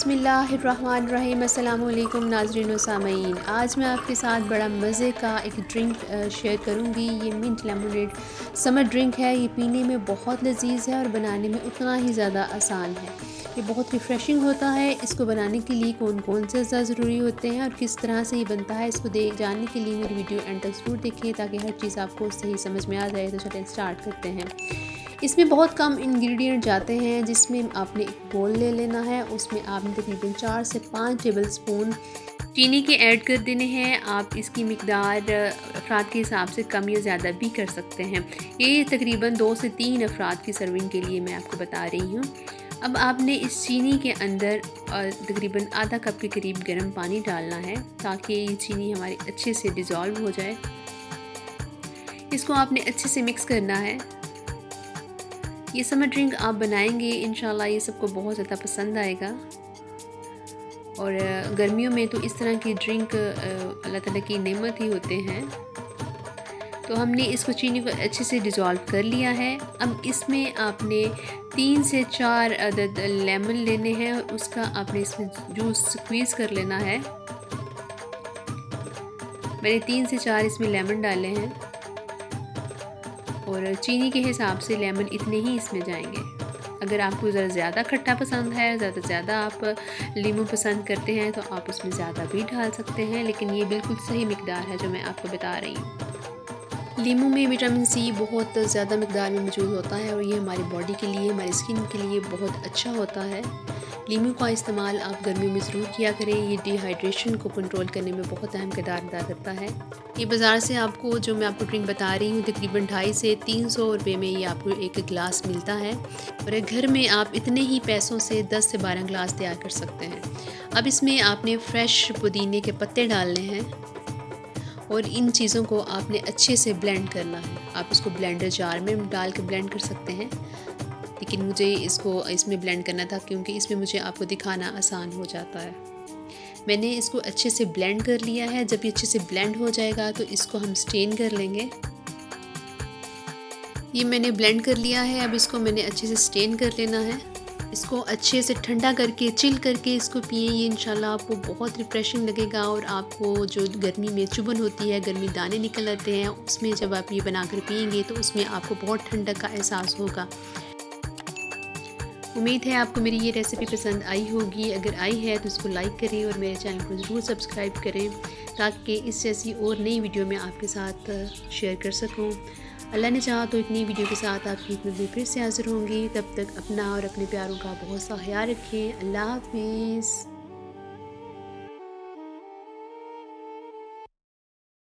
बिस्मिल्लाहिर्रहमानिर्रहीम। अस्सलाम वालेकुम नाज़रीन व सामीन। आज मैं आपके साथ बड़ा मज़े का एक ड्रिंक शेयर करूंगी। ये मिंट लेमनेड समर ड्रिंक है। ये पीने में बहुत लजीज़ है और बनाने में उतना ही ज़्यादा आसान है। ये बहुत रिफ़्रेशिंग होता है। इसको बनाने के लिए कौन कौन से अज़्ज़ा ज़रूरी होते हैं और किस तरह से ये बनता है, इसको जानने के लिए मेरी वीडियो एंड तक ज़रूर देखें ताकि हर चीज़ आपको सही समझ में आ जाए। तो चलें स्टार्ट करते हैं। इसमें बहुत कम इंग्रेडिएंट जाते हैं, जिसमें आपने एक बोल ले लेना है। उसमें आपने तकरीबन 4 से 5 टेबल स्पून चीनी के ऐड कर देने हैं। आप इसकी मिकदार अफराद के हिसाब से कम या ज़्यादा भी कर सकते हैं। ये तकरीबन 2 से 3 अफराद की सर्विंग के लिए मैं आपको बता रही हूँ। अब आपने इस चीनी के अंदर तकरीबन आधा कप के करीब गर्म पानी डालना है ताकि ये चीनी हमारी अच्छे से डिज़ोल्व हो जाए। इसको आपने अच्छे से मिक्स करना है। ये समर ड्रिंक आप बनाएंगे इंशाल्लाह ये सबको बहुत ज़्यादा पसंद आएगा। और गर्मियों में तो इस तरह की ड्रिंक अल्लाह ताला की नेमत ही होते हैं। तो हमने इसको चीनी को अच्छे से डिज़ोल्व कर लिया है। अब इसमें आपने 3 से 4 अदद लेमन लेने हैं और उसका आपने इसमें जूस स्क्वीज़ कर लेना है। मैंने 3 से 4 इसमें लेमन डाले हैं और चीनी के हिसाब से लेमन इतने ही इसमें जाएंगे। अगर आपको ज़्यादा खट्टा पसंद है, ज़्यादा आप नींबू पसंद करते हैं तो आप उसमें ज़्यादा भी डाल सकते हैं, लेकिन ये बिल्कुल सही मिकदार है जो मैं आपको बता रही हूँ। नींबू में विटामिन सी बहुत ज़्यादा मिकदार में मौजूद होता है और ये हमारी बॉडी के लिए, हमारी स्किन के लिए बहुत अच्छा होता है। नींबू का इस्तेमाल आप गर्मियों में ज़रूर किया करें। ये डिहाइड्रेशन को कंट्रोल करने में बहुत अहम किरदार अदा करता है। ये बाज़ार से आपको जो मैं आपको ड्रिंक बता रही हूँ तकरीबन 250 से 300 रुपये में ये आपको एक गिलास मिलता है और घर में आप इतने ही पैसों से 10 से 12 गिलास तैयार कर सकते हैं। अब इसमें आपने फ्रेश पुदीने के पत्ते डालने हैं और इन चीज़ों को आपने अच्छे से ब्लेंड करना है। आप इसको ब्लेंडर जार में डाल के ब्लेंड कर सकते हैं, लेकिन मुझे इसको इसमें ब्लेंड करना था क्योंकि इसमें मुझे आपको दिखाना आसान हो जाता है। मैंने इसको अच्छे से ब्लेंड कर लिया है। जब ये अच्छे से ब्लेंड हो जाएगा तो इसको हम स्टेन कर लेंगे। ये मैंने ब्लेंड कर लिया है। अब इसको मैंने अच्छे से स्टेन कर लेना है। इसको अच्छे से ठंडा करके, चिल करके इसको पिए। ये इंशाल्लाह आपको बहुत रिफ्रेशिंग लगेगा और आपको जो गर्मी में चुभन होती है, गर्मी दाने निकल आते हैं, उसमें जब आप ये बनाकर पिएंगे तो उसमें आपको बहुत ठंडक का एहसास होगा। उम्मीद है आपको मेरी ये रेसिपी पसंद आई होगी। अगर आई है तो इसको लाइक करें और मेरे चैनल को ज़रूर सब्सक्राइब करें ताकि इस जैसी और नई वीडियो मैं आपके साथ शेयर कर सकूं। अल्लाह ने चाहा तो एक नई वीडियो के साथ आपकी खिदमत में फिर से हाज़िर होंगी। तब तक अपना और अपने प्यारों का बहुत सा ख्याल रखें। अल्लाह हाफ़िज़।